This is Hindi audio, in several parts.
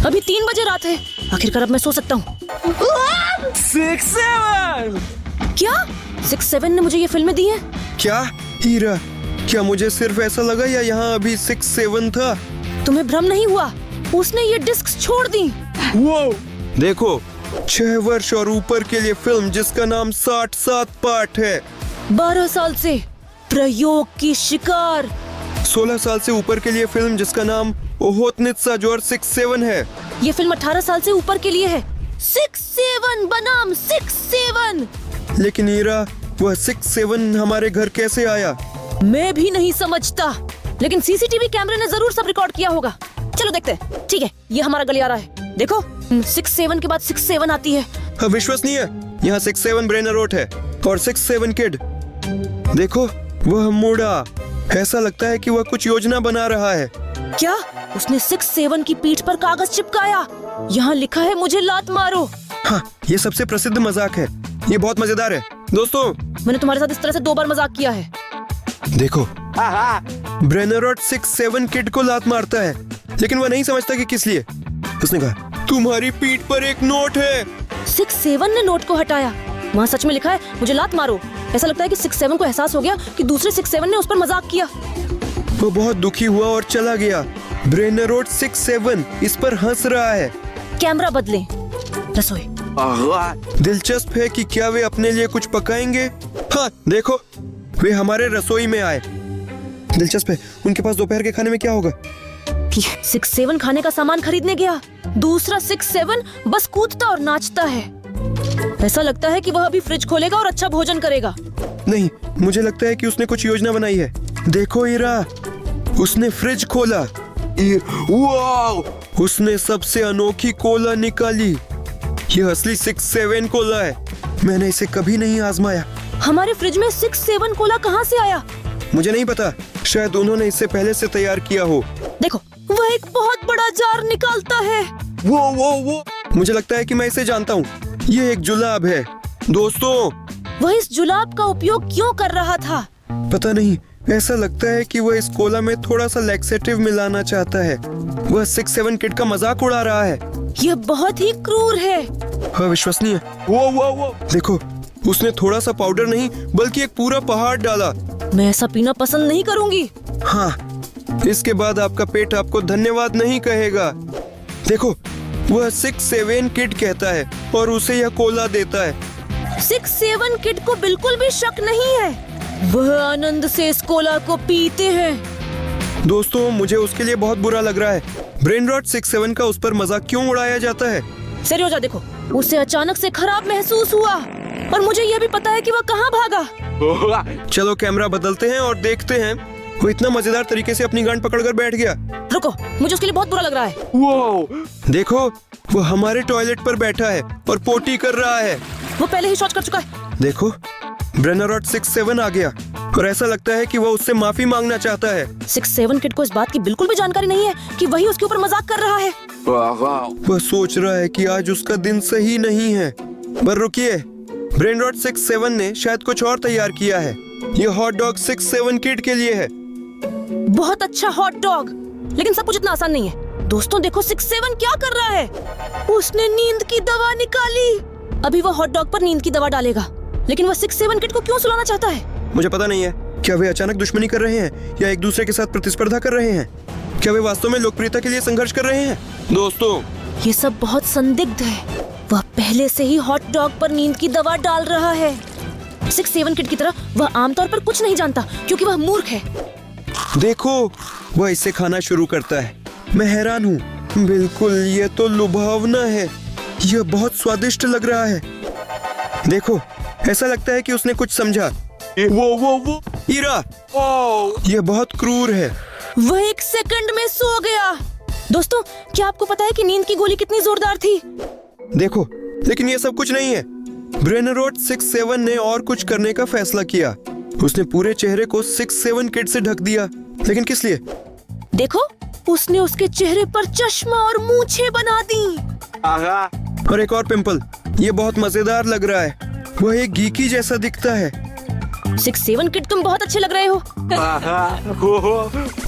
अभी 3 बजे रात है। आखिरकार अब मैं सो सकता हूँ। 6-7 क्या 6-7 ने मुझे ये फिल्में दी है? क्या हीरा, क्या मुझे सिर्फ ऐसा लगा या यहाँ अभी 6-7 था? तुम्हें भ्रम नहीं हुआ? उसने ये डिस्क छोड़ दी। वो देखो, 6 वर्ष और ऊपर के लिए फिल्म जिसका नाम 67 पार्ट है। 12 साल से प्रयोग की शिकार। 16 साल से ऊपर के लिए फिल्म जिसका नाम ओहोतनित्सा जोर 6-7 है। ये फिल्म 18 साल से ऊपर के लिए है। 6-7 बनाम 6-7। लेकिन हीरा, वह 6-7 हमारे घर कैसे आया? मैं भी नहीं समझता, लेकिन सीसीटीवी कैमरे ने जरूर सब रिकॉर्ड किया होगा। चलो देखते हैं। ठीक है, ये हमारा गलियारा है। देखो, 6-7 के बाद 6-7 आती है। अविश्वसनीय, यहाँ 6-7 ब्रेनर रोड है और 6-7 किड। देखो, वह मुड़ा। ऐसा लगता है कि वह कुछ योजना बना रहा है। क्या उसने 6-7 की पीठ पर कागज चिपकाया? यहाँ लिखा है मुझे लात मारो। हाँ, ये सबसे प्रसिद्ध मजाक है। ये बहुत मजेदार है। दोस्तों, मैंने तुम्हारे साथ इस तरह से 2 बार मजाक किया है। देखो, ब्रेनरॉट 6-7 किड को लात मारता है, लेकिन वह नहीं समझता कि किस लिए। उसने कहा, तुम्हारी पीठ पर एक नोट है। 6-7 ने नोट को हटाया। वहाँ सच में लिखा है मुझे लात मारो। ऐसा लगता है कि 6-7 को एहसास हो गया कि दूसरे 6-7 ने उस पर मजाक किया। वो बहुत दुखी हुआ और चला गया। ब्रेनरॉट 6-7 इस पर हंस रहा है। कैमरा बदले। रसोई। दिलचस्प है कि क्या वे अपने लिए कुछ पकाएंगे। हाँ, देखो, वे हमारे रसोई में आए। दिलचस्प है, उनके पास दोपहर के खाने में क्या होगा? 6-7 खाने का सामान खरीदने गया। दूसरा 6-7 बस कूदता और नाचता है। ऐसा लगता है कि वह अभी फ्रिज खोलेगा और अच्छा भोजन करेगा। नहीं, मुझे लगता है कि उसने कुछ योजना बनाई है। देखो हीरा, उसने फ्रिज खोला। वाओ! उसने सबसे अनोखी कोला निकाली। यह असली 6-7 कोला है। मैंने इसे कभी नहीं आजमाया। हमारे फ्रिज में 6-7 कोला कहाँ से आया? मुझे नहीं पता, शायद उन्होंने इसे पहले से तैयार किया हो। देखो, वह एक बहुत बड़ा जार निकालता है। वो मुझे लगता है कि मैं इसे जानता हूँ। ये एक जुलाब है। दोस्तों, वह इस जुलाब का उपयोग क्यों कर रहा था? पता नहीं, ऐसा लगता है कि वह इस कोला में थोड़ा सा लैक्सेटिव मिलाना चाहता है। वह 6-7 किड का मजाक उड़ा रहा है। यह बहुत ही क्रूर है। अविश्वसनीय। वो देखो, उसने थोड़ा सा पाउडर नहीं बल्कि एक पूरा पहाड़ डाला। मैं ऐसा पीना पसंद नहीं करूंगी। हाँ, इसके बाद आपका पेट आपको धन्यवाद नहीं कहेगा। देखो, वह 6-7 किड कहता है और उसे यह कोला देता है। 6-7 किड को बिल्कुल भी शक नहीं है। वह आनंद से इस कोला को पीते हैं। दोस्तों, मुझे उसके लिए बहुत बुरा लग रहा है। ब्रेनरॉट 6-7 का उस पर मजाक क्यों उड़ाया जाता है? सरियोजा, देखो, उसे अचानक से खराब महसूस हुआ और मुझे यह भी पता है कि वह कहाँ भागा। चलो कैमरा बदलते हैं और देखते हैं। वो इतना मजेदार तरीके से अपनी गांड पकड़कर बैठ गया। रुको, मुझे उसके लिए बहुत बुरा लग रहा है। वो देखो, वो हमारे टॉयलेट पर बैठा है और पोटी कर रहा है। वो पहले ही शौच कर चुका है। देखो, ब्रेनरॉट 6-7 आ गया और ऐसा लगता है कि वह उससे माफी मांगना चाहता है। 6-7 किड को इस बात की बिल्कुल भी जानकारी नहीं है कि वही उसके ऊपर मजाक कर रहा है। वह सोच रहा है कि आज उसका दिन सही नहीं है। पर रुकिए, ब्रेनरॉट 6-7 ने शायद कुछ और तैयार किया है। ये हॉट डॉग 6-7 किड के लिए है। बहुत अच्छा हॉट डॉग, लेकिन सब कुछ इतना आसान नहीं है। दोस्तों देखो, 6-7 क्या कर रहा है। उसने नींद की दवा निकाली। अभी वो हॉट डॉग पर नींद की दवा डालेगा, लेकिन वो 6-7 किड को क्यों सुलाना चाहता है? मुझे पता नहीं है। क्या वे अचानक दुश्मनी कर रहे हैं या एक दूसरे के साथ प्रतिस्पर्धा कर रहे हैं? क्या वे वास्तव में लोकप्रियता के लिए संघर्ष कर रहे हैं? दोस्तों, ये सब बहुत संदिग्ध है। वह पहले से ही हॉट डॉग पर नींद की दवा डाल रहा है। 6-7 किड की तरह वह आमतौर पर कुछ नहीं जानता क्योंकि वह मूर्ख है। देखो, वह इसे खाना शुरू करता है। मैं हैरान हूँ। बिल्कुल, ये तो लुभावना है। यह बहुत स्वादिष्ट लग रहा है। देखो, ऐसा लगता है कि उसने कुछ समझा। वो हीरा, यह बहुत क्रूर है। वह 1 सेकंड में सो गया। दोस्तों, क्या आपको पता है कि नींद की गोली कितनी जोरदार थी? देखो, लेकिन ये सब कुछ नहीं है। ब्रेनरॉट 6-7 ने और कुछ करने का फैसला किया। उसने पूरे चेहरे को 6-7 किड से ढक दिया। लेकिन किस लिए? देखो, उसने उसके चेहरे पर चश्मा और मूछें बना दी। और एक और पिंपल। ये बहुत मजेदार लग रहा है। वह एक गीकी जैसा दिखता है। 6-7 किड, तुम बहुत अच्छे लग रहे हो।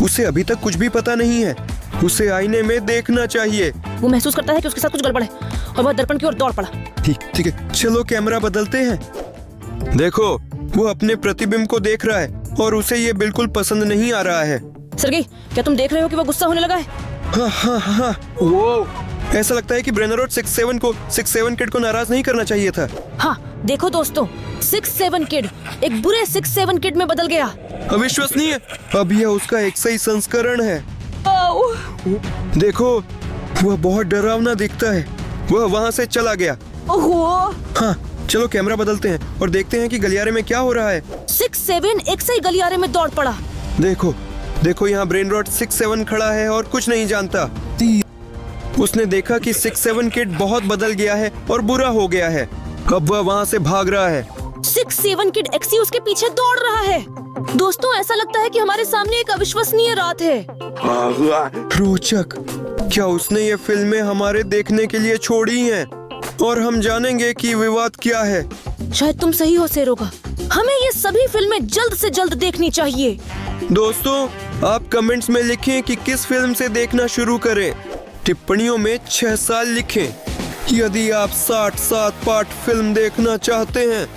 उसे अभी तक कुछ भी पता नहीं है। उसे आईने में देखना चाहिए। वो महसूस करता है कि उसके साथ कुछ गड़बड़ है और वह दर्पण की ओर दौड़ पड़ा। ठीक है, चलो कैमरा बदलते हैं। देखो, वो अपने प्रतिबिंब को देख रहा है और उसे ये बिल्कुल पसंद नहीं आ रहा है। सर्गेई, क्या तुम देख रहे हो कि वह गुस्सा होने लगा है? हाँ। वो ऐसा लगता है कि ब्रेनर और 67 किड को नाराज नहीं करना चाहिए था। हाँ, देखो दोस्तों, 67 किड एक बुरे 67 किड में बदल गया। अविश्वसनीय, अब यह उसका एक सही संस्करण है। देखो, वह बहुत डरावना दिखता है। वह वहाँ से चला गया। हाँ, चलो कैमरा बदलते हैं और देखते हैं कि गलियारे में क्या हो रहा है। 67 एक सही गलियारे में दौड़ पड़ा। देखो यहाँ ब्रेन रॉट 67 खड़ा है और कुछ नहीं जानता। उसने देखा कि 67 किड बहुत बदल गया है और बुरा हो गया है। अब वह वहाँ से भाग रहा है। 67 किड एक्सी उसके पीछे दौड़ रहा है। दोस्तों, ऐसा लगता है कि हमारे सामने एक अविश्वसनीय रात है। रोचक, क्या उसने ये फिल्में हमारे देखने के लिए छोड़ी हैं? और हम जानेंगे कि विवाद क्या है। शायद तुम सही हो सेरोगा, हमें ये सभी फिल्में जल्द से जल्द देखनी चाहिए। दोस्तों, आप कमेंट्स में लिखें कि किस फिल्म से देखना शुरू करें। टिप्पणियों में 6 साल लिखें यदि आप 67 पार्ट फिल्म देखना चाहते हैं।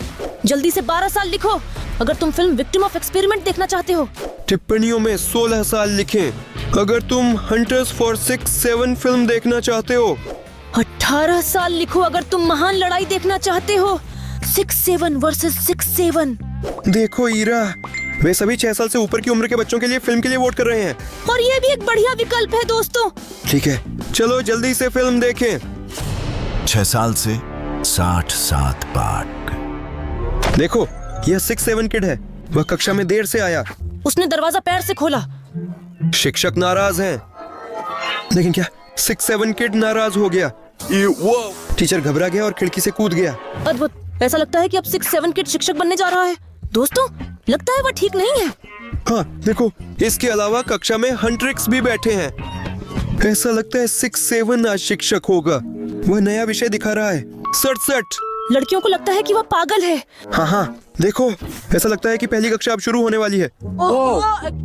जल्दी से 12 साल लिखो अगर तुम फिल्म विक्टिम ऑफ एक्सपेरिमेंट देखना चाहते हो। टिप्पणियों में 16 साल लिखें अगर तुम हंटर्स फॉर 67 फिल्म देखना चाहते हो। 18 साल लिखो अगर तुम महान लड़ाई देखना चाहते हो, 67 वर्सेस 67। देखो ईरा, वे सभी 6 साल से ऊपर की उम्र के बच्चों के लिए फिल्म के लिए वोट कर रहे हैं। और ये भी एक बढ़िया विकल्प है दोस्तों। ठीक है, चलो जल्दी से फिल्म देखें। 6 साल से 67 पार्ट। देखो, यह 67 किड है। वह कक्षा में देर से आया। उसने दरवाजा पैर से खोला। शिक्षक नाराज हैं। लेकिन क्या 67 किड नाराज हो गया? टीचर घबरा गया और खिड़की से कूद गया। अद्भुत, ऐसा लगता है कि अब 67 किड शिक्षक बनने जा रहा है। दोस्तों, लगता है वह ठीक नहीं है। हाँ, देखो, इसके अलावा कक्षा में हंट्रिक्स भी बैठे हैं। ऐसा लगता है 67 आज शिक्षक होगा। वह नया विषय दिखा रहा है, 67। लड़कियों को लगता है कि वह पागल है। हाँ, देखो, ऐसा लगता है कि पहली कक्षा अब शुरू होने वाली है।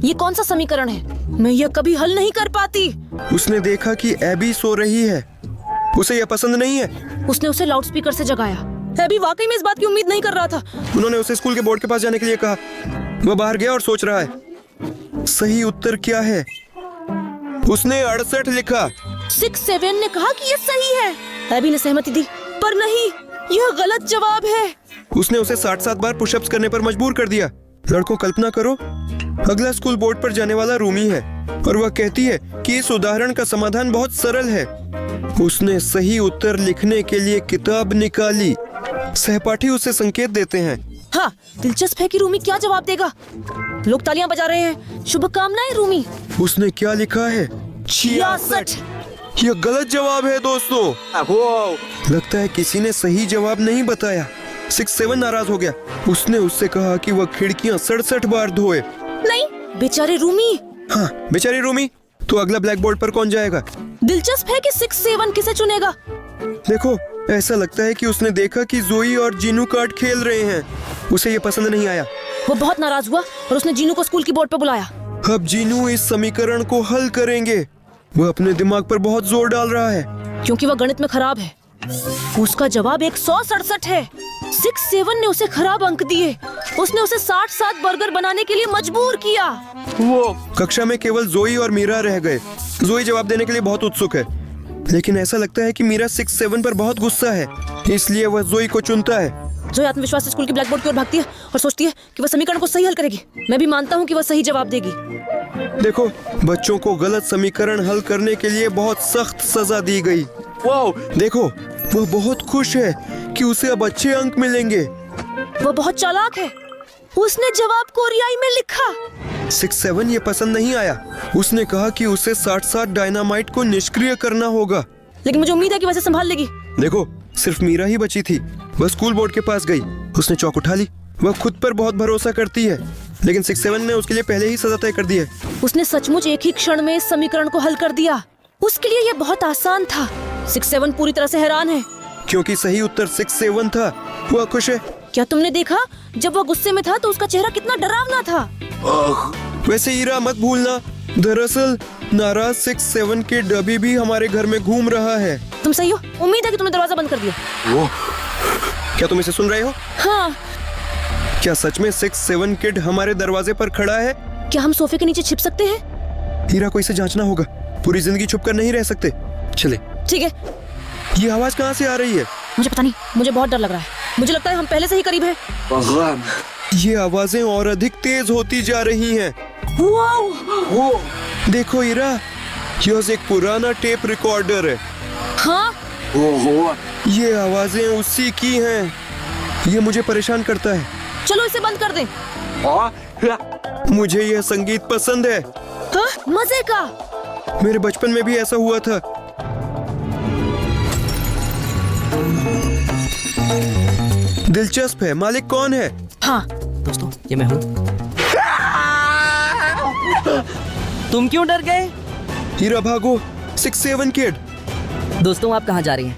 ये कौन सा समीकरण है? मैं यह कभी हल नहीं कर पाती। उसने देखा कि एबी सो रही है। उसे यह पसंद नहीं है। उसने उसे लाउडस्पीकर से जगाया। एबी वाकई में इस बात की उम्मीद नहीं कर रहा था। उन्होंने उसे स्कूल के बोर्ड के पास जाने के लिए कहा। वह बाहर गया और सोच रहा है सही उत्तर क्या है। उसने 68 लिखा। 67 ने कहा कि यह सही है। एबी ने सहमति दी, पर नहीं, यह गलत जवाब है। उसने उसे 67 बार पुशअप्स करने पर मजबूर कर दिया। लड़कों, कल्पना करो, अगला स्कूल बोर्ड पर जाने वाला रूमी है और वह कहती है कि इस उदाहरण का समाधान बहुत सरल है। उसने सही उत्तर लिखने के लिए किताब निकाली। सहपाठी उसे संकेत देते हैं। हाँ, दिलचस्प है कि रूमी क्या जवाब देगा। लोग तालियां बजा रहे हैं। शुभकामनाएं रूमी। उसने क्या लिखा है? 66। यह गलत जवाब है दोस्तों। लगता है किसी ने सही जवाब नहीं बताया। 67 नाराज हो गया। उसने उससे कहा कि वह खिड़कियां 67 बार धोए। नहीं, बेचारे रूमी। हाँ, बेचारी रूमी। तो अगला ब्लैक बोर्ड पर कौन जाएगा? दिलचस्प है कि 67 किसे चुनेगा। देखो, ऐसा लगता है कि उसने देखा कि जोई और जीनू कार्ड खेल रहे हैं। उसे ये पसंद नहीं आया। वो बहुत नाराज हुआ और उसने जीनू को स्कूल की बोर्ड पर बुलाया। अब जीनू इस समीकरण को हल करेंगे। वह अपने दिमाग पर बहुत जोर डाल रहा है क्योंकि वह गणित में खराब है। उसका जवाब 167 है। 67 ने उसे खराब अंक दिए। उसने उसे 67 बर्गर बनाने के लिए मजबूर किया। कक्षा में केवल जोई और मीरा रह गए। जोई जवाब देने के लिए बहुत उत्सुक है, लेकिन ऐसा लगता है कि मीरा 67 पर बहुत गुस्सा है, इसलिए वह जोई को चुनता है। जोई आत्मविश्वास से स्कूल की ब्लैक बोर्ड की ओर भागती है और सोचती है कि वह समीकरण को सही हल करेगी। मैं भी मानता हूँ कि वह सही जवाब देगी। देखो, बच्चों को गलत समीकरण हल करने के लिए बहुत सख्त सजा दी गई। देखो, वह बहुत खुश है कि उसे अब अच्छे अंक मिलेंगे। वह बहुत चालाक है। उसने जवाब कोरियाई में लिखा। 67 ये पसंद नहीं आया। उसने कहा कि उसे 67 डायनामाइट को निष्क्रिय करना होगा। लेकिन मुझे उम्मीद है कि वैसे संभाल लेगी। देखो, सिर्फ मीरा ही बची थी। वह स्कूल बोर्ड के पास गई। उसने चौक उठा ली। वह खुद पर बहुत भरोसा करती है, लेकिन 67 ने उसके लिए पहले ही सजा तय कर दी है। उसने सचमुच एक ही क्षण में इस समीकरण को हल कर दिया। उसके लिए यह बहुत आसान था। 67 पूरी तरह से हैरान है क्योंकि सही उत्तर 67 था। वह खुश है। क्या तुमने देखा जब वह गुस्से में था तो उसका चेहरा कितना डरावना था। वैसे ईरा, मत भूलना, दरअसल नाराज 6-7 किड अभी भी हमारे घर में घूम रहा है। तुम सही हो? उम्मीद है कि तुमने दरवाजा बंद कर दिया। क्या तुम इसे सुन रहे हो? हाँ। क्या सच में 6-7 किड हमारे दरवाजे पर खड़ा है? क्या हम सोफे के नीचे छिप सकते हैं? हीरा को इसे जांचना होगा। पूरी जिंदगी छुप कर नहीं रह सकते। चले। ठीक है। ये आवाज कहाँ से आ रही है? मुझे पता नहीं, मुझे बहुत डर लग रहा है। मुझे लगता है हम पहले से ही करीब है। ये आवाजें और अधिक तेज होती जा रही हैं। देखो हीरा, यह एक पुराना टेप रिकॉर्डर है। हाँ? ये आवाजें उसी की हैं। ये मुझे परेशान करता है। चलो इसे बंद कर दें। मुझे यह संगीत पसंद है। हाँ? मजे का। मेरे बचपन में भी ऐसा हुआ था। दिलचस्प है। मालिक कौन है? हाँ। दोस्तों, ये मैं हूँ। तुम क्यों डर गए? हीरा भागो। 6-7 किड। दोस्तों, आप कहाँ जा रही हैं?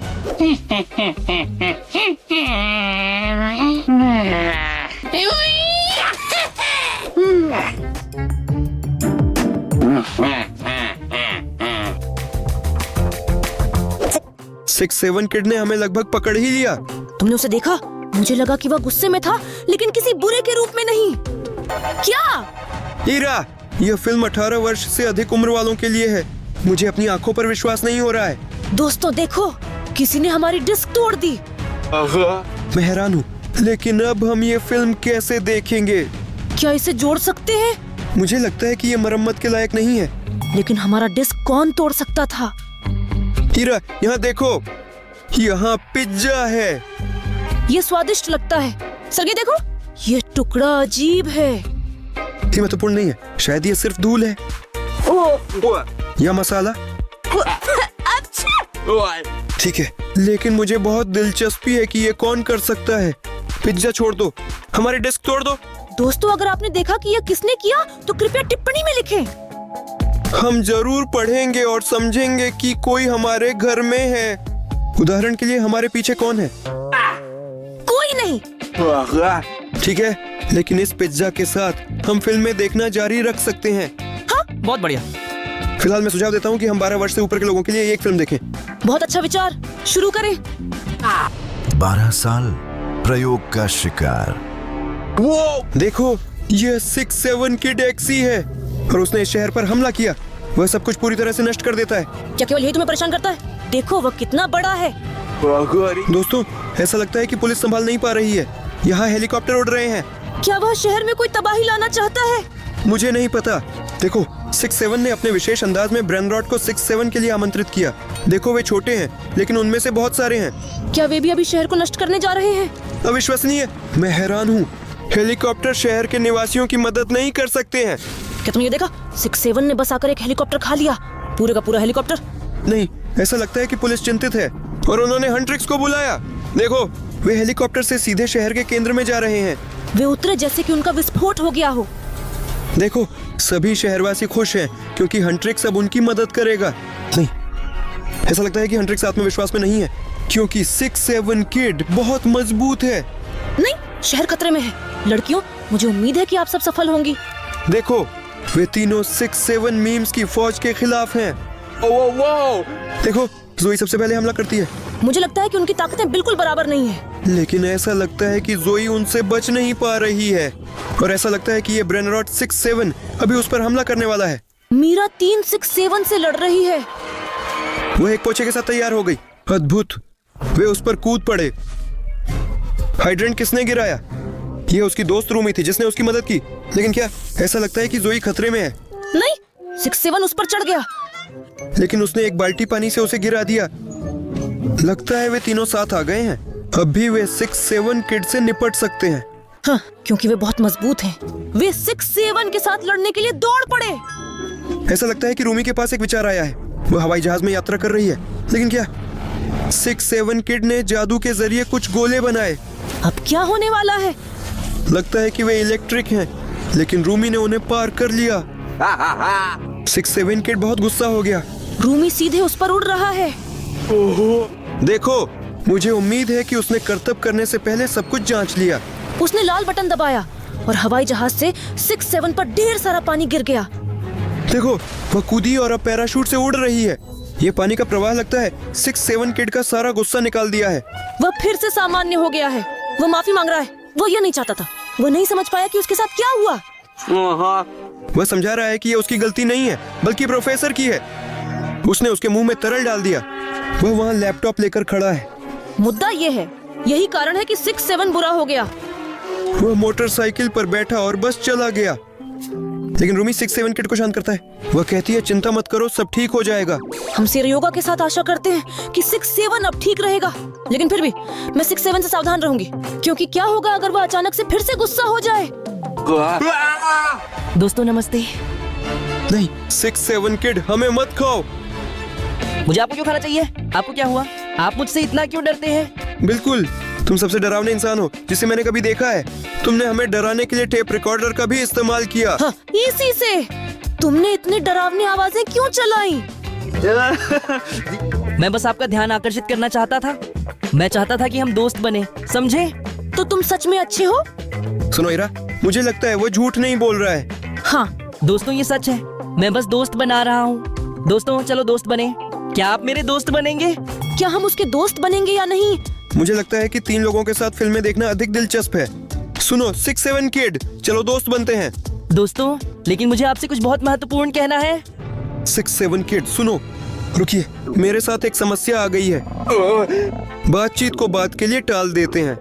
सिक्स 7 किड ने हमें लगभग पकड़ ही लिया। तुमने उसे देखा? मुझे लगा कि वह गुस्से में था, लेकिन किसी बुरे के रूप में नहीं। क्या? हीरा, यह फिल्म 18 वर्ष से अधिक उम्र वालों के लिए है। मुझे अपनी आंखों पर विश्वास नहीं हो रहा है। दोस्तों देखो, किसी ने हमारी डिस्क तोड़ दी। मैं हैरान हूँ, लेकिन अब हम ये फिल्म कैसे देखेंगे? क्या इसे जोड़ सकते हैं? मुझे लगता है कि ये मरम्मत के लायक नहीं है। लेकिन हमारा डिस्क कौन तोड़ सकता था? हीरा, यहाँ देखो, यहाँ पिज्जा है। ये स्वादिष्ट लगता है। सरगे देखो, ये टुकड़ा अजीब है। ये महत्वपूर्ण नहीं है, शायद ये सिर्फ धूल है। या मसाला। ठीक है, लेकिन मुझे बहुत दिलचस्पी है कि ये कौन कर सकता है। पिज्जा छोड़ दो, हमारी डिस्क तोड़ दो। दोस्तों, अगर आपने देखा कि यह किसने किया, तो कृपया टिप्पणी में लिखें। हम जरूर पढ़ेंगे और समझेंगे कि कोई हमारे घर में है। उदाहरण के लिए, हमारे पीछे कौन है? कोई नहीं। ठीक है, लेकिन इस पिज्जा के साथ हम फिल्में देखना जारी रख सकते हैं। बहुत बढ़िया। फिलहाल मैं सुझाव देता हूँ कि हम 12 वर्ष से ऊपर के लोगों के लिए एक फिल्म देखें। बहुत अच्छा विचार, शुरू करें। 12 साल प्रयोग का शिकार। देखो, यह 6-7 किड एक्सी है और उसने इस शहर पर हमला किया। वह सब कुछ पूरी तरह से नष्ट कर देता है। क्या केवल यही तुम्हें परेशान करता है? देखो, वह कितना बड़ा है। दोस्तों, ऐसा लगता है कि पुलिस संभाल नहीं पा रही है। यहाँ हेलीकॉप्टर उड़ रहे हैं। क्या वह शहर में कोई तबाही लाना चाहता है? मुझे नहीं पता। देखो, 6-7 ने अपने विशेष अंदाज में ब्रेनरॉड को 6-7 के लिए आमंत्रित किया। देखो, वे छोटे हैं, लेकिन उनमें से बहुत सारे हैं। क्या वे भी अभी शहर को नष्ट करने जा रहे हैं? अविश्वसनीय। मैं हैरान हूँ। हेलीकॉप्टर शहर के निवासियों की मदद नहीं कर सकते हैं। क्या तुमने ये देखा? 6-7 ने बस आकर एक हेलीकॉप्टर खा लिया, पूरे का पूरा हेलीकॉप्टर। नहीं, ऐसा लगता है कि पुलिस चिंतित है और उन्होंने हंट्रिक्स को बुलाया। देखो, वे हेलीकॉप्टर से सीधे शहर के केंद्र में जा रहे हैं। वे उतरे जैसे कि उनका विस्फोट हो गया हो। देखो, सभी शहरवासी खुश हैं क्योंकि हंट्रिक्स अब उनकी मदद करेगा। नहीं, ऐसा लगता है कि हंट्रिक्स आत्मविश्वास में नहीं है क्योंकि 6-7 किड बहुत मजबूत है। नहीं, शहर खतरे में है। लड़कियों, मुझे उम्मीद है कि आप सब सफल होंगी। देखो, वे तीनों 6-7 मीम्स की फौज के खिलाफ हैं। देखो, जोई सबसे पहले हमला करती है। मुझे लगता है कि उनकी ताकतें बिल्कुल बराबर नहीं है। लेकिन ऐसा लगता है कि जोई उनसे बच नहीं पा रही है और ऐसा लगता है कि ये ब्रेनरॉड 6-7 अभी उस पर हमला करने वाला है। मीरा 3-6-7 से लड़ रही है। वह एक पोछे के साथ तैयार हो गई। अद्भुत। वे उस पर कूद पड़े। हाइड्रेंट किसने गिराया? ये उसकी दोस्त रूमी थी जिसने उसकी मदद की। लेकिन क्या ऐसा लगता है कि जोई खतरे में है? नहीं, 6-7 उस पर चढ़ गया। लेकिन उसने एक बाल्टी पानी से उसे गिरा दिया। लगता है वे तीनों साथ आ गए हैं। अब भी वे 6-7 किड से निपट सकते हैं। हाँ, क्योंकि वे बहुत मजबूत हैं। वे 6-7 के साथ लड़ने के लिए दौड़ पड़े। ऐसा लगता है कि रूमी के पास एक विचार आया है। वह हवाई जहाज में यात्रा कर रही है। लेकिन क्या 6-7 किड ने जादू के जरिए कुछ गोले बनाए? अब क्या होने वाला है? लगता है कि वे इलेक्ट्रिक हैं, लेकिन रूमी ने उन्हें पार कर लिया। 6-7 किड बहुत गुस्सा हो गया। रूमी सीधे उस पर उड़ रहा है। देखो, मुझे उम्मीद है कि उसने करतब करने से पहले सब कुछ जांच लिया। उसने लाल बटन दबाया और हवाई जहाज से 6-7 पर ढेर सारा पानी गिर गया। देखो, वह कूदी और अब पैराशूट से उड़ रही है। ये पानी का प्रवाह लगता है 6-7 किड का सारा गुस्सा निकाल दिया है। वह फिर से सामान्य हो गया है। वह माफी मांग रहा है। वह यह नहीं चाहता था। वह नहीं समझ पाया कि उसके साथ क्या हुआ। वह समझा रहा है कि ये उसकी गलती नहीं है, बल्कि प्रोफेसर की है। उसने उसके मुंह में तरल डाल दिया। वह वहाँ लैपटॉप लेकर खड़ा है। मुद्दा ये है, यही कारण है कि 6-7 बुरा हो गया। वह मोटरसाइकिल पर बैठा और बस चला गया। लेकिन रूमी 6-7 किड को शांत करता है। वह कहती है, चिंता मत करो, सब ठीक हो जाएगा। हम सेरयोगा के साथ आशा करते हैं कि 6-7 अब ठीक रहेगा, लेकिन फिर भी मैं 6-7 से सावधान रहूंगी, क्योंकि क्या होगा अगर वह अचानक से फिर से गुस्सा हो जाए। दोस्तों नमस्ते। नहीं 6-7 किड, हमें मत खाओ। मुझे आपको क्यों खाना चाहिए? आपको क्या हुआ? आप मुझसे इतना क्यों डरते हैं? बिल्कुल, तुम सबसे डरावने इंसान हो जिसे मैंने कभी देखा है। तुमने हमें डराने के लिए टेप रिकॉर्डर का भी इस्तेमाल किया। हाँ, इसी से तुमने इतनी डरावनी आवाजें क्यों चलाई? मैं बस आपका ध्यान आकर्षित करना चाहता था। मैं चाहता था कि हम दोस्त बने, समझे? तो तुम सच में अच्छे हो? सुनो इरा, मुझे लगता है वो झूठ नहीं बोल रहा है। हाँ, दोस्तों ये सच है। मैं बस दोस्त बना रहा हूँ। दोस्तों चलो दोस्त बने। क्या आप मेरे दोस्त बनेंगे? क्या हम उसके दोस्त बनेंगे या नहीं? मुझे लगता है कि 3 लोगों के साथ फिल्में देखना अधिक दिलचस्प है। सुनो 6-7 किड, चलो दोस्त बनते हैं। दोस्तों, लेकिन मुझे आपसे कुछ बहुत महत्वपूर्ण कहना है। 6-7 किड, सुनो, रुकिए, मेरे साथ एक समस्या आ गई है। बातचीत को बात के लिए टाल देते हैं।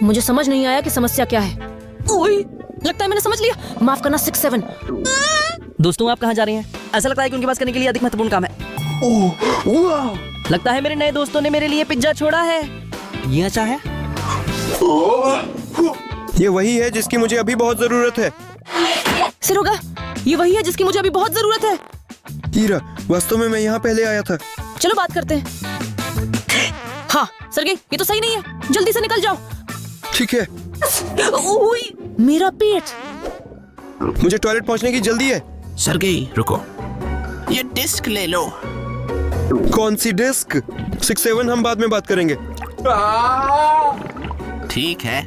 मुझे समझ नहीं आया कि समस्या क्या है। ओए, लगता है मैंने समझ लिया। माफ करना 6-7। दोस्तों आप कहाँ जा रहे हैं? ऐसा लगता है कि उनके पास करने के लिए अधिक महत्वपूर्ण काम है। लगता है मेरे नए दोस्तों ने मेरे लिए पिज्जा छोड़ा है। ये अच्छा है। ये वही है जिसकी मुझे अभी बहुत जरूरत है। सिरोगा, ये वही है जिसकी मुझे अभी बहुत जरूरत है। हीरा, वास्तव में मैं यहाँ पहले आया था। चलो बात करते हैं। हाँ सरगेई, ये तो सही नहीं है। जल्दी से निकल जाओ। ठीक है, ओए, मेरा पेट। मुझे टॉयलेट पहुँचने की जल्दी है। सरगेई रुको, ये डिस्क ले लो। कौन सी डिस्क? 6-7 हम बाद में बात करेंगे। ठीक है।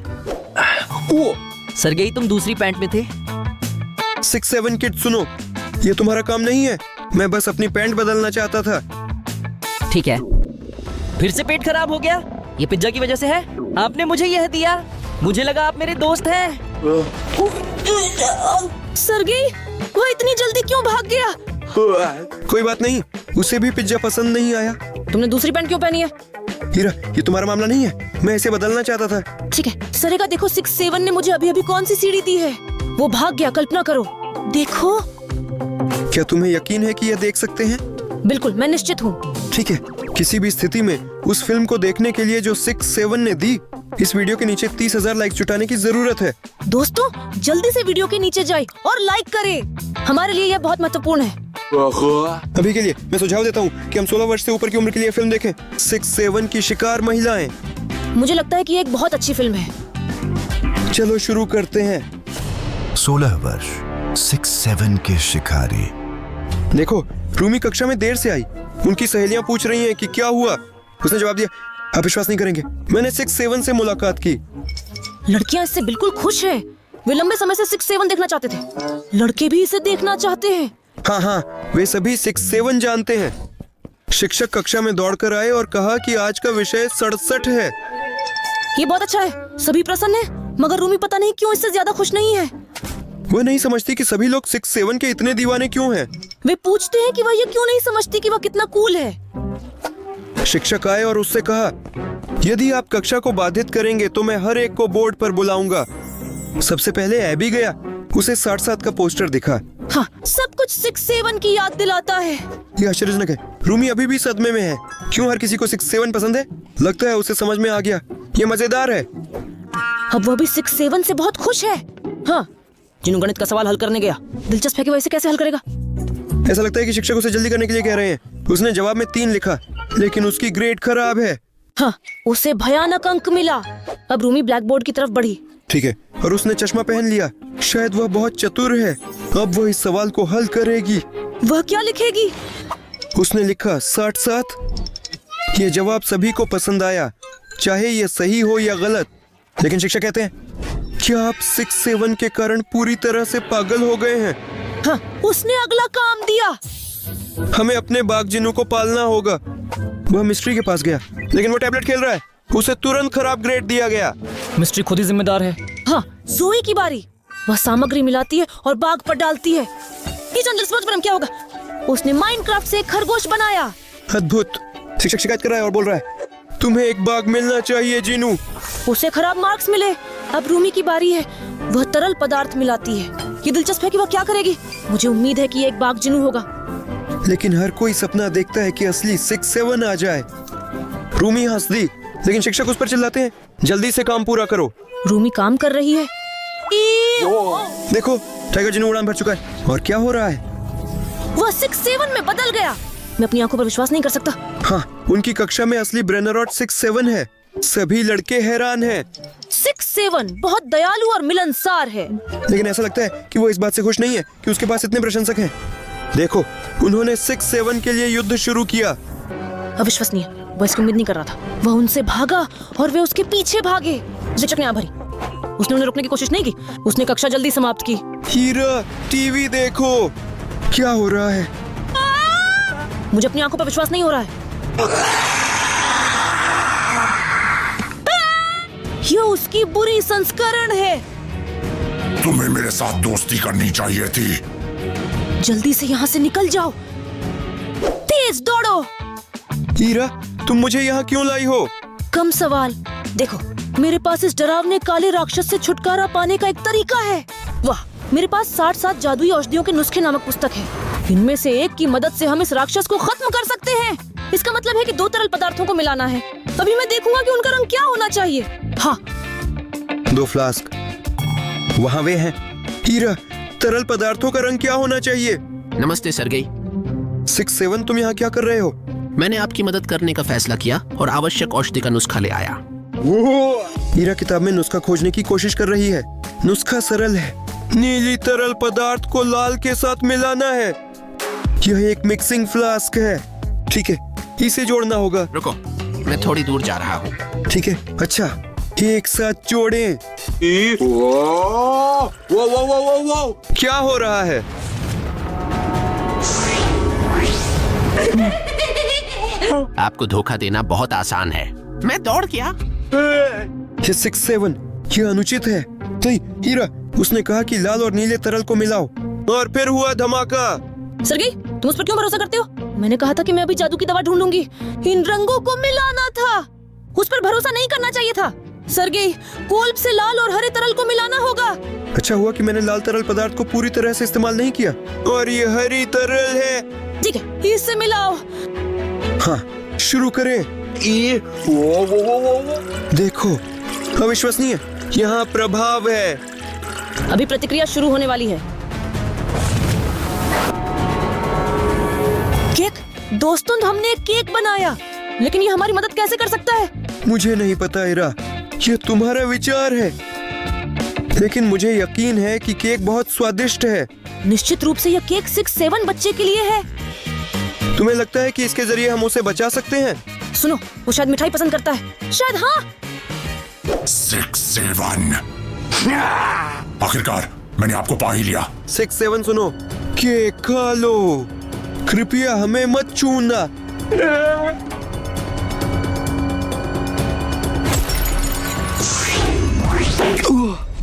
ओ, सरगेई तुम दूसरी पैंट में थे। 6-7 किड, सुनो, ये तुम्हारा काम नहीं है। मैं बस अपनी पैंट बदलना चाहता था। ठीक है। फिर से पेट खराब हो गया? ये पिज्जा की वजह से है? आपने मुझे यह दिया। मुझे लगा आप मेरे दोस्त हैं। सरगेई, वह इतनी जल्दी क्यों भाग गया? कोई बात नहीं, उसे भी पिज्जा पसंद नहीं आया। तुमने दूसरी पैंट क्यों पहनी है? हीरा, ये तुम्हारा मामला नहीं है। मैं इसे बदलना चाहता था। ठीक है, सरेगा देखो 6-7 ने मुझे अभी अभी कौन सी सीढ़ी दी है। वो भाग गया, कल्पना करो। देखो। क्या तुम्हें यकीन है कि यह देख सकते हैं? बिल्कुल, मैं निश्चित हूँ। ठीक है, किसी भी स्थिति में उस फिल्म को देखने के लिए जो 6-7 ने दी, इस वीडियो के नीचे 30,000 लाइक जुटाने की जरूरत है। दोस्तों, जल्दी से वीडियो के नीचे जाए और लाइक करें। हमारे लिए यह बहुत महत्वपूर्ण है। अभी के लिए मैं सुझाव देता हूँ कि हम 16 वर्ष से ऊपर की उम्र के लिए फिल्म देखें। 6-7 की शिकार महिलाएं। मुझे लगता है कि ये एक बहुत अच्छी फिल्म है। चलो शुरू करते हैं। 16 वर्ष, 6-7 के शिकारी। देखो, रूमी कक्षा में देर से आई। उनकी सहेलियां पूछ रही हैं कि क्या हुआ। उसने जवाब दिया, आप विश्वास नहीं करेंगे, मैंने 6-7 से मुलाकात की। लड़कियां इससे बिल्कुल खुश हैं। वे लंबे समय से 6-7 देखना चाहते थे। लड़के भी इसे देखना चाहते हैं। हाँ, वे सभी 6-7 जानते हैं। शिक्षक कक्षा में दौड़कर आए और कहा कि आज का विषय 67 है। ये बहुत अच्छा है। सभी प्रसन्न हैं, मगर रूमी पता नहीं क्यों इससे ज्यादा खुश नहीं है। वह नहीं समझती कि सभी लोग 6-7 के इतने दीवाने क्यों हैं। वे पूछते हैं कि वह ये क्यों नहीं समझती कि वह कितना कूल है। शिक्षक आए और उससे कहा, यदि आप कक्षा को बाधित करेंगे तो मैं हर एक को बोर्ड पर बुलाऊंगा। सबसे पहले एबी गया। उसे 67 का पोस्टर दिखा। हाँ, सब कुछ 6-7 की याद दिलाता है। ये आश्चर्यजनक है। रूमी अभी भी सदमे में है। क्यों हर किसी को 6-7 पसंद है? लगता है उसे समझ में आ गया। ये मजेदार है। अब वह भी 6-7 से बहुत खुश है। हाँ, जिन्हों गणित का सवाल हल करने गया। दिलचस्प है कि वह इसे कैसे हल करेगा। ऐसा लगता है कि शिक्षक उसे जल्दी करने के लिए कह रहे हैं। उसने जवाब में 3 लिखा, लेकिन उसकी ग्रेड खराब है। हाँ, उसे भयानक अंक मिला। अब रूमी ब्लैक बोर्ड की तरफ बढ़ी। ठीक है, और उसने चश्मा पहन लिया। शायद वह बहुत चतुर है। अब वह इस सवाल को हल करेगी। वह क्या लिखेगी? उसने लिखा 67। ये जवाब सभी को पसंद आया, चाहे ये सही हो या गलत। लेकिन शिक्षक कहते हैं, क्या आप 6-7 के कारण पूरी तरह से पागल हो गए हैं? हाँ, उसने अगला काम दिया। हमें अपने बाघ जिनू को पालना होगा। वह मिस्ट्री के पास गया, लेकिन वो टैबलेट खेल रहा है। उसे तुरंत खराब ग्रेड दिया गया। मिस्ट्री खुद ही जिम्मेदार है। हाँ, जोई की बारी। वह सामग्री मिलाती है और बाघ पर डालती है। पर क्या होगा? उसने माइनक्राफ्ट से एक खरगोश बनाया। अद्भुत। शिक्षक शिकायत कर रहा है और बोल रहा है, तुम्हें एक बाघ मिलना चाहिए जिनू। उसे खराब मार्क्स मिले। अब रूमी की बारी है। वह तरल पदार्थ मिलाती है। ये दिलचस्प है कि वह क्या करेगी। मुझे उम्मीद है कि ये एक बाघ जिनू होगा। लेकिन हर कोई सपना देखता है कि असली 6-7 आ जाए। रूमी हंस दी, लेकिन शिक्षक उस पर चिल्लाते हैं, जल्दी से काम पूरा करो। रूमी काम कर रही है। देखो, टाइगर जिनू उड़ान भर चुका है। और क्या हो रहा है? वह 6-7 में बदल गया। मैं अपनी आंखों पर विश्वास नहीं कर सकता। हाँ, उनकी कक्षा में असली ब्रेनरॉट 6-7 है। सभी लड़के हैरान हैं। 6-7 बहुत दयालु और मिलनसार है। लेकिन ऐसा लगता है कि वो इस बात से खुश नहीं है कि उसके पास इतने प्रशंसक हैं। देखो, उन्होंने 6-7 के लिए युद्ध शुरू किया। अविश्वसनीय। वह इसकी उम्मीद नहीं कर रहा था। वह उनसे भागा और वे उसके पीछे भागे। शिक्षक ने आँख भरी। उसने उन्हें रोकने की कोशिश नहीं की। उसने कक्षा जल्दी समाप्त की। हीरा, टीवी देखो, क्या हो रहा है? मुझे अपनी आंखों पर विश्वास नहीं हो रहा है। यह उसकी बुरी संस्करण है। तुम्हें मेरे साथ दोस्ती करनी चाहिए थी। जल्दी से यहाँ से निकल जाओ। तेज दौड़ो। हीरा, तुम मुझे यहाँ क्यों लाई हो? कम सवाल। देखो, मेरे पास इस डरावने काले राक्षस से छुटकारा पाने का एक तरीका है। वाह, मेरे पास 67 जादुई औषधियों के नुस्खे नामक पुस्तक है। इनमें से एक की मदद से हम इस राक्षस को खत्म कर सकते हैं। इसका मतलब है कि 2 तरल पदार्थों को मिलाना है। अभी मैं देखूंगा कि उनका रंग क्या होना चाहिए। हाँ, 2 फ्लास्क वहाँ वे हैं। हीरा, तरल पदार्थों का रंग क्या होना चाहिए? नमस्ते सरगेई। 6-7, तुम यहाँ क्या कर रहे हो? मैंने आपकी मदद करने का फैसला किया और आवश्यक औषधि का नुस्खा ले आया। हीरा किताब में नुस्खा खोजने की कोशिश कर रही है। नुस्खा सरल है। नीली तरल पदार्थ को लाल के साथ मिलाना है। यह एक मिक्सिंग फ्लास्क है। ठीक है, इसे जोड़ना होगा। रुको, मैं थोड़ी दूर जा रहा हूँ। ठीक है, अच्छा, एक साथ जोड़ें। क्या हो रहा है? आपको धोखा देना बहुत आसान है। मैं दौड़ गया। ये 6-7, यह अनुचित है। नहीं, हीरा, उसने कहा कि लाल और नीले तरल को मिलाओ, और फिर हुआ धमाका। सरगी, तुम उस पर क्यों भरोसा करते हो? मैंने कहा था कि मैं अभी जादू की दवा ढूंढूंगी। इन रंगों को मिलाना था। उस पर भरोसा नहीं करना चाहिए था। सरगी, कोल्ब से लाल और हरे तरल को मिलाना होगा। अच्छा हुआ कि मैंने लाल तरल पदार्थ को पूरी तरह से इस्तेमाल नहीं किया, और ये हरी तरल है। ठीक है, इससे मिलाओ। हाँ, शुरू करें। देखो, अविश्वसनीय, यहाँ प्रभाव है। अभी प्रतिक्रिया शुरू होने वाली है। केक, दोस्तों, हमने एक केक बनाया, लेकिन ये हमारी मदद कैसे कर सकता है? मुझे नहीं पता हीरा, ये तुम्हारा विचार है, लेकिन मुझे यकीन है कि केक बहुत स्वादिष्ट है। निश्चित रूप से यह केक 6-7 बच्चे के लिए है। तुम्हें लगता है कि इसके जरिए हम उसे बचा सकते हैं? सुनो, वो शायद मिठाई पसंद करता है। शायद। हाँ, 6-7। आखिरकार मैंने आपको पा ही लिया। 6-7, सुनो, केक खा लो, कृपया हमें मत छूना।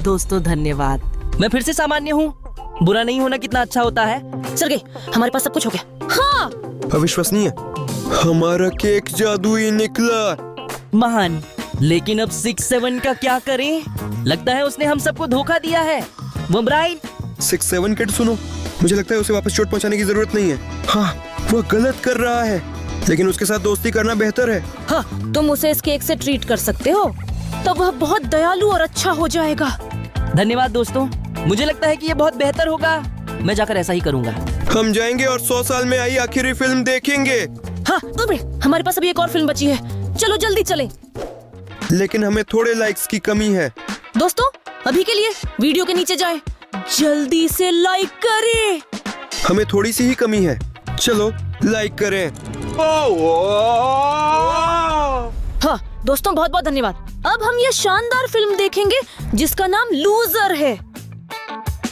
दोस्तों धन्यवाद। मैं फिर से सामान्य हूँ। बुरा नहीं होना कितना अच्छा होता है। सरगे, हमारे पास सब कुछ हो गया। हाँ, अविश्वसनीय, हमारा केक जादुई निकला। महान। लेकिन अब 6-7 का क्या करें? लगता है उसने हम सबको धोखा दिया है। वो ब्राइड। 6-7 किड, सुनो, मुझे लगता है उसे वापस चोट पहुंचाने की जरूरत नहीं है। हाँ, वह गलत कर रहा है, लेकिन उसके साथ दोस्ती करना बेहतर है। हाँ, तुम उसे इस केक से ट्रीट कर सकते हो, तब वह बहुत दयालु और अच्छा हो जाएगा। धन्यवाद दोस्तों, मुझे लगता है कि ये बहुत बेहतर होगा। मैं जाकर ऐसा ही करूंगा। हम जाएंगे और 100 साल में आई आखिरी फिल्म देखेंगे। हाँ, हमारे पास अभी एक और फिल्म बची है। चलो जल्दी चलें। लेकिन हमें थोड़े लाइक्स की कमी है। दोस्तों, अभी के लिए वीडियो के नीचे जाएं, जल्दी से लाइक करें। हमें थोड़ी सी ही कमी है, चलो लाइक करें। हाँ दोस्तों, बहुत बहुत धन्यवाद। अब हम ये शानदार फिल्म देखेंगे जिसका नाम लूजर है।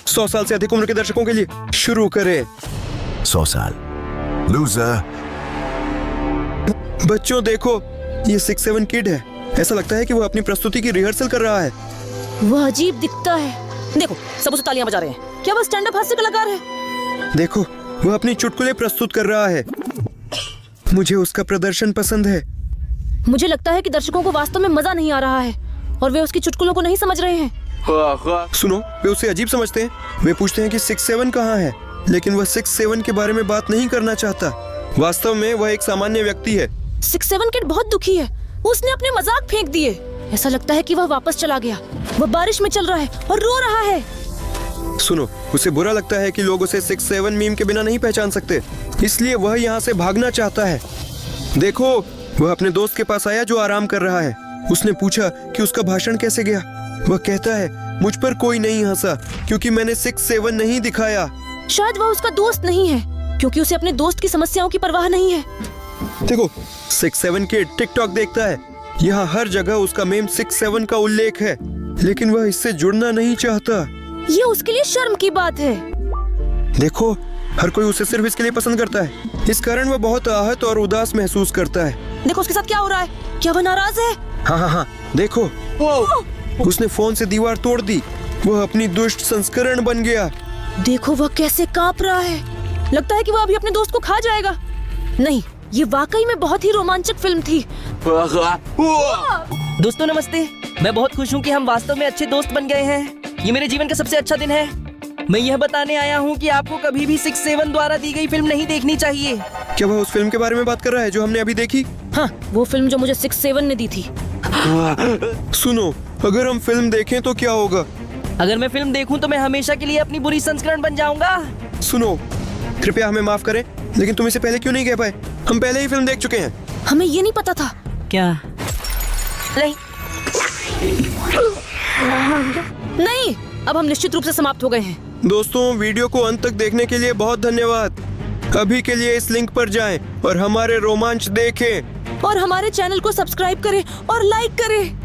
100 साल से अधिक उम्र के दर्शकों के लिए शुरू करें। 100 साल। लूजर। बच्चों देखो, ये 6-7 किड है। ऐसा लगता है कि वो अपनी प्रस्तुति की रिहर्सल कर रहा है। वह अजीब दिखता है। देखो, सब उसे तालियां बजा रहे हैं। क्या वह स्टैंड अप हास्य कलाकार है? देखो, वह अपनी चुटकुले प्रस्तुत कर रहा है। मुझे उसका प्रदर्शन पसंद है। मुझे लगता है कि दर्शकों को वास्तव में मजा नहीं आ रहा है और वे उसकी चुटकुलों को नहीं समझ रहे हैं। सुनो, वे उसे अजीब समझते हैं। वे पूछते हैं कि 6-7 कहाँ है, लेकिन वह 6-7 के बारे में बात नहीं करना चाहता। वास्तव में वह एक सामान्य व्यक्ति है। 6-7 किड बहुत दुखी है। उसने अपने मजाक फेंक दिए। ऐसा लगता है कि वह वापस चला गया। वह बारिश में चल रहा है और रो रहा है। सुनो, उसे बुरा लगता है कि लोग उसे 6-7 मीम के बिना नहीं पहचान सकते, इसलिए वह यहाँ से भागना चाहता है। देखो, वह अपने दोस्त के पास आया जो आराम कर रहा है। उसने पूछा कि उसका भाषण कैसे गया। वह कहता है, मुझ पर कोई नहीं हंसा क्योंकि मैंने 6-7 नहीं दिखाया। शायद वह उसका दोस्त नहीं है क्योंकि उसे अपने दोस्त की समस्याओं की परवाह नहीं है। देखो, 6-7 के टिकटॉक देखता है। यहाँ हर जगह उसका मेम 6-7 का उल्लेख है, लेकिन वह इससे जुड़ना नहीं चाहता। ये उसके लिए शर्म की बात है। देखो, हर कोई उसे सिर्फ इसके लिए पसंद करता है। इस कारण वह बहुत आहत और उदास महसूस करता है। देखो उसके साथ क्या हो रहा है। क्या वह नाराज है? हाँ, देखो, उसने फोन से दीवार तोड़ दी। वह अपनी दुष्ट संस्करण बन गया। देखो वह कैसे कांप रहा है। लगता है कि वह अभी अपने दोस्त को खा जाएगा। नहीं, ये वाकई में बहुत ही रोमांचक फिल्म थी। दोस्तों नमस्ते। मैं बहुत खुश हूँ कि हम वास्तव में अच्छे दोस्त बन गए हैं। ये मेरे जीवन का सबसे अच्छा दिन है। मैं यह बताने आया हूँ कि आपको कभी भी 6-7 द्वारा दी गई फिल्म नहीं देखनी चाहिए। क्या वह उस फिल्म के बारे में बात कर रहा है जो हमने अभी देखी? हाँ, वो फिल्म जो मुझे 6-7 ने दी थी। सुनो, अगर हम फिल्म देखें तो क्या होगा? अगर मैं फिल्म देखूं तो मैं हमेशा के लिए अपनी बुरी संस्करण बन जाऊंगा। सुनो, कृपया हमें माफ करें, लेकिन तुम इसे पहले क्यों नहीं कह पाए? हम पहले ही फिल्म देख चुके हैं। हमें ये नहीं पता था। क्या? नहीं, अब हम निश्चित रूप से समाप्त हो गए हैं। दोस्तों, वीडियो को अंत तक देखने के लिए बहुत धन्यवाद। अभी के लिए इस लिंक पर जाएं और हमारे रोमांच देखें। और हमारे चैनल को सब्सक्राइब करें और लाइक करें।